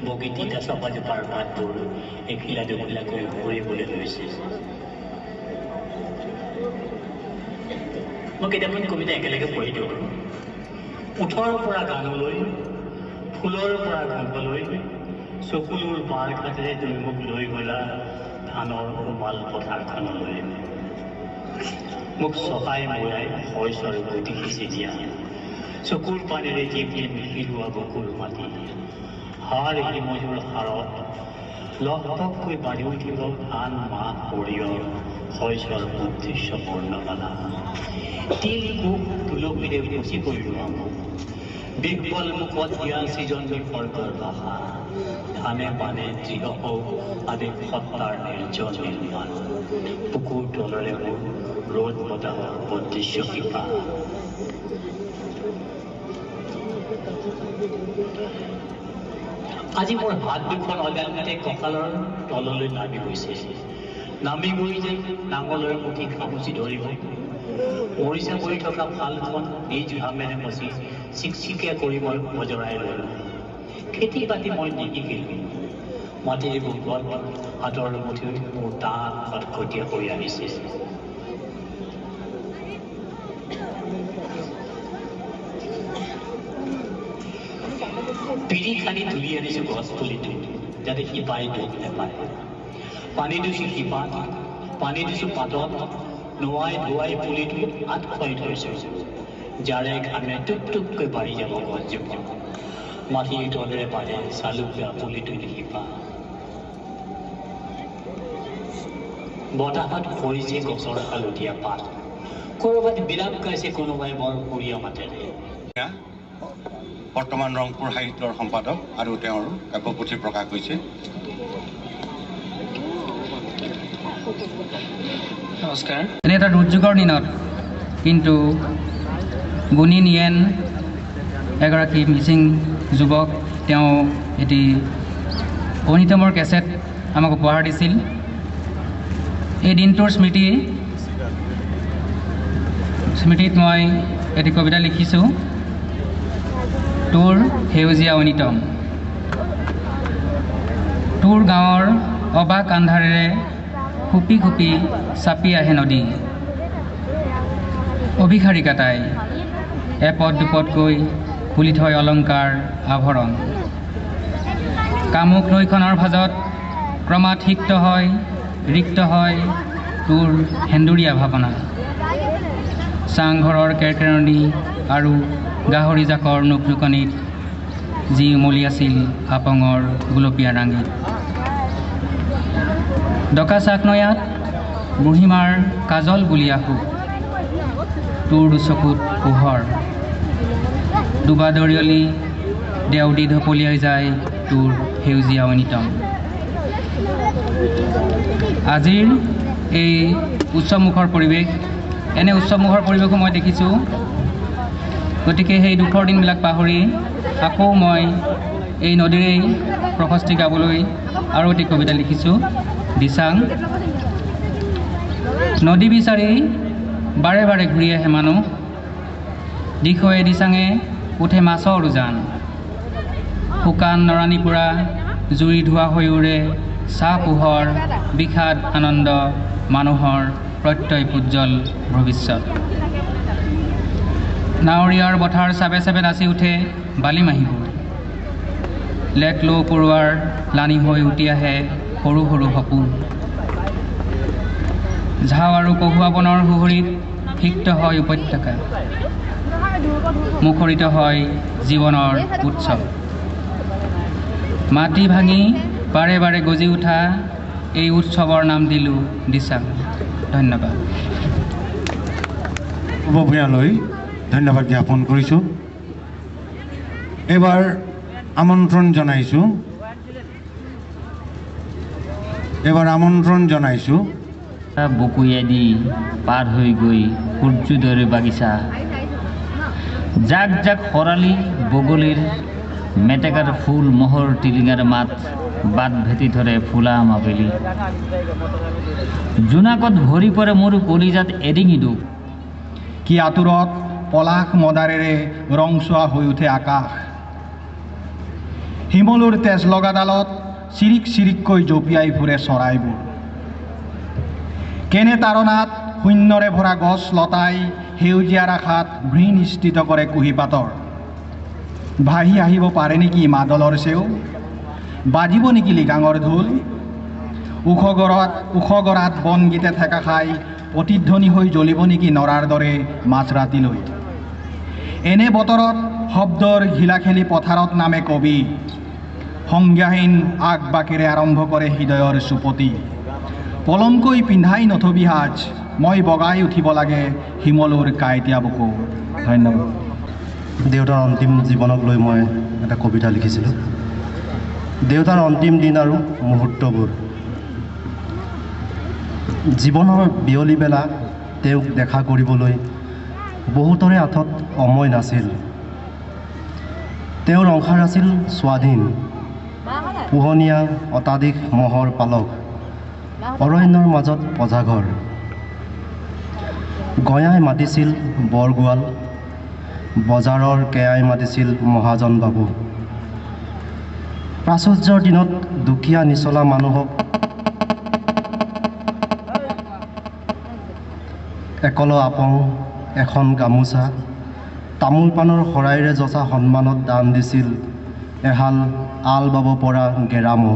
বগী তিতা চপাজোপাৰ পাতবোৰ এখিলা দুখিলাকৈ ভৰিবলৈ লৈছে। মই কেইটামান কবিতা একেলগে পঢ়ি দিওঁ। ওঠৰ পৰা গানলৈ, ফুলৰ পৰা গল্পলৈ, চকুলোৰ বাৰ ঘাটেৰে তুমি মোক লৈ গ'লা ধানৰ কোমাল পথাৰখনলৈ। মোক চহাই মৰাই শইচৰ গতি সিঁচি দিয়া, চকুৰ পানীৰে জীপীয়ে মিহিলোৱা বকুল মাটি, হাৰ হিমজুৰ হাৰত লহপহকৈ বাঢ়ি উঠিব ধান মাহ সৰিয়হ শইচৰ উদ্দেশ্য বৰ্ণমালা। তিল কোপ তুলসীৰে মুচি পৰিলোৱা মোক, বিকবল মুখত হিয়া সৃজন বিসৰ্গৰ ভাষা, ধানে পানে দৃঢ় হওক আদি সত্তাৰ নিৰ্জন নিৰ্মাণ, বুকুৰ তলৰে মোৰ ৰ'দ বতাহৰ উদ্দেশ্য কৃপা। আজি মোৰ হাত দুখন অজান্তে কঁকালৰ তললৈ নামি গৈছে, নামি গৈ যে নাঙলৰ মুঠি খামুচি ধৰিব, মৰিচা পৰি থকা ফালখন নিজ ঘামেৰে মচি চিকচিকীয়া কৰি মই বজৰাই ল'লোঁ। খেতি বাতি মই নিশিকিলোঁ, মাটিৰ বুকত হাতৰ মুঠি মোৰ টান খটখটীয়া হৈ আহিছে। পিৰি খানি তুলি আনিছোঁ গছ পুলিটো যাতে শিপাই দুখ নেপায়। পানী দিছোঁ শিপাত, পানী দিছোঁ পাতত, নোৱাই ধুৱাই পুলিটো আঠ খুৱাই থৈছোঁ, যাৰে ঘামে টুপ টুপকৈ বাঢ়ি যাব গছজোপা। মাটিৰ তলেৰে পাৰে চালুকীয়া পুলিটোৰ শিপা। বতাহত সৰিছে গছৰ হালধীয়া পাত, ক'ৰবাত বিলাপ গাইছে কোনোবাই বৰ সুৰীয়া মাতেৰে। বৰ্তমান ৰংপুৰ সাহিত্যৰ সম্পাদক আৰু তেওঁৰ কাব্যপুথি প্ৰকাশ হৈছে। নমস্কাৰ। এনে এটা দুৰ্যোগৰ দিনত কিন্তু গুণী নিয়েন এগৰাকী মিচিং যুৱক, তেওঁ এটি অনিতমৰ কেছেট আমাক উপহাৰ দিছিল। এই দিনটোৰ স্মৃতিত মই এটি কবিতা লিখিছোঁ, তোৰ সেউজীয়া অনিতম। তোৰ গাঁৱৰ অবাক আন্ধাৰেৰে খুপি খুপি চাপি আহে নদী, অভিসাৰিকা তাই এপদ দুপদকৈ খুলি থয় অলংকাৰ আভৰণ। কামুক নৈখনৰ ভাজত ক্ৰমাৎ সিক্ত হয়, ৰিক্ত হয় তোৰ সেন্দুৰীয়া ভাৱনা। চাংঘৰৰ কেৰকেৰণি আৰু গাহৰি জাকৰ নুকনুকনিত যি উমলি আছিল আপঙৰ গুলপীয়া ৰাঙীত। ডকা চাকনৈয়াত বুঢ়ীমাৰ কাজল বুলি আহো, তোৰ চকুত পোহৰ। ডুবা দৰিয়লি দেউদি ঢপলিয়াই যায় তোৰ সেউজীয়া অনিতম। আজিৰ এই উৎসৱমুখৰ পৰিৱেশ, এনে উৎসৱমুখৰ পৰিৱেশো মই দেখিছোঁ। গতিকে সেই দুখৰ দিনবিলাক পাহৰি আকৌ মই এই নদীৰেই প্ৰশস্তি গাবলৈ আৰু এটি কবিতা লিখিছোঁ, দিচাং। নদী বিচাৰি বাৰে বাৰে ঘূৰি আহে মানুহ, দিশয়ে দিচাঙে উঠে মাছৰ উজান। শুকান নৰাণী পুৰা জুই ধোৱা হৈ উৰে চাহ পোহৰ, বিষাদ আনন্দ মানুহৰ প্ৰত্যয় উজ্জ্বল ভৱিষ্যত। নাৱৰীয়াৰ বঠাৰ চাবে চাবে নাচি উঠে বালিমাহীবোৰ, লেট লো পৰুৱাৰ লানি হৈ উটি আহে সৰু সৰু সপোন। ঝাও আৰু কহুৱা বনৰ সুহুৰিত সিক্ত হয় উপত্যকা, মুখৰিত হয় জীৱনৰ উৎসৱ। মাটি ভাঙি বাৰে বাৰে গজি উঠা এই উৎসৱৰ নাম দিলোঁ দিচাং। ধন্যবাদ। ভূঞালৈ ধন্যবাদ জ্ঞাপন কৰিছোঁ। এইবাৰ আমন্ত্ৰণ জনাইছোঁ বকুয়েদি পাৰ হৈ গৈ সূৰ্যোদয়ৰ বাগিচা, জাক জাক শৰালী বগলীৰ মেটেকাৰ ফুল, মহৰ টিলিঙাৰ মাত, বাট ভেটি ধৰে ফুলা মাবেলি। জোনাকত ভৰি পৰে মোৰ কলিজাত এডিঙি দুখ, কি আঁতৰত পলাশ মদাৰেৰে ৰংচোৱা হৈ উঠে আকাশ। শিমলুৰ তেজ লগাডালত চিৰিক চিৰিককৈ জঁপিয়াই ফুৰে চৰাইবোৰ। কেনে তাৰণাত শূন্যৰে ভৰা গছ লতাই সেউজীয়াৰ আশাত ভৃণ স্থিত কৰে কুঁহিপাতৰ। ভাহি আহিব পাৰে নেকি মাদলৰ চেও, বাজিব নেকি লিগাঙৰ ঢোল। ওখ গৰাত বনগীতে ঠেকা খাই প্ৰতিধ্বনি হৈ জ্বলিব নেকি নৰাৰ দৰে মাজৰাতিলৈ। এনে বতৰত শব্দৰ ঘিলাখেলি পথাৰত নামে কবি, সংজ্ঞাহীন আগ বাকেৰে আৰম্ভ কৰে হৃদয়ৰ চুপতি। পলমকৈ পিন্ধাই নথবি সাজ, মই বগাই উঠিব লাগে শিমলুৰ কাঁইটীয়া বুকু। ধন্যবাদ। দেউতাৰ অন্তিম জীৱনক লৈ মই এটা কবিতা লিখিছিলোঁ। দেউতাৰ অন্তিম দিন আৰু মুহূৰ্তবোৰ। জীৱনৰ বিয়লি বেলা তেওঁক দেখা কৰিবলৈ বহুতৰে হাতত সময় নাছিল। তেওঁৰ সংসাৰ আছিল স্বাধীন, পোহনীয়া অত্যাধিক মহৰ পালক, অৰণ্যৰ মাজত পজাঘৰ। গঞাই মাতিছিল বৰগোৱাল, বজাৰৰ কেয়াই মাতিছিল মহাজন বাবু। প্ৰাচুৰ্যৰ দিনত দুখীয়া নিচলা মানুহক একল আপং, এখন গামোচা, তামোল পাণৰ শৰাইৰে যচা সন্মানত দান দিছিল এহাল আল বাব পৰা গেৰামো।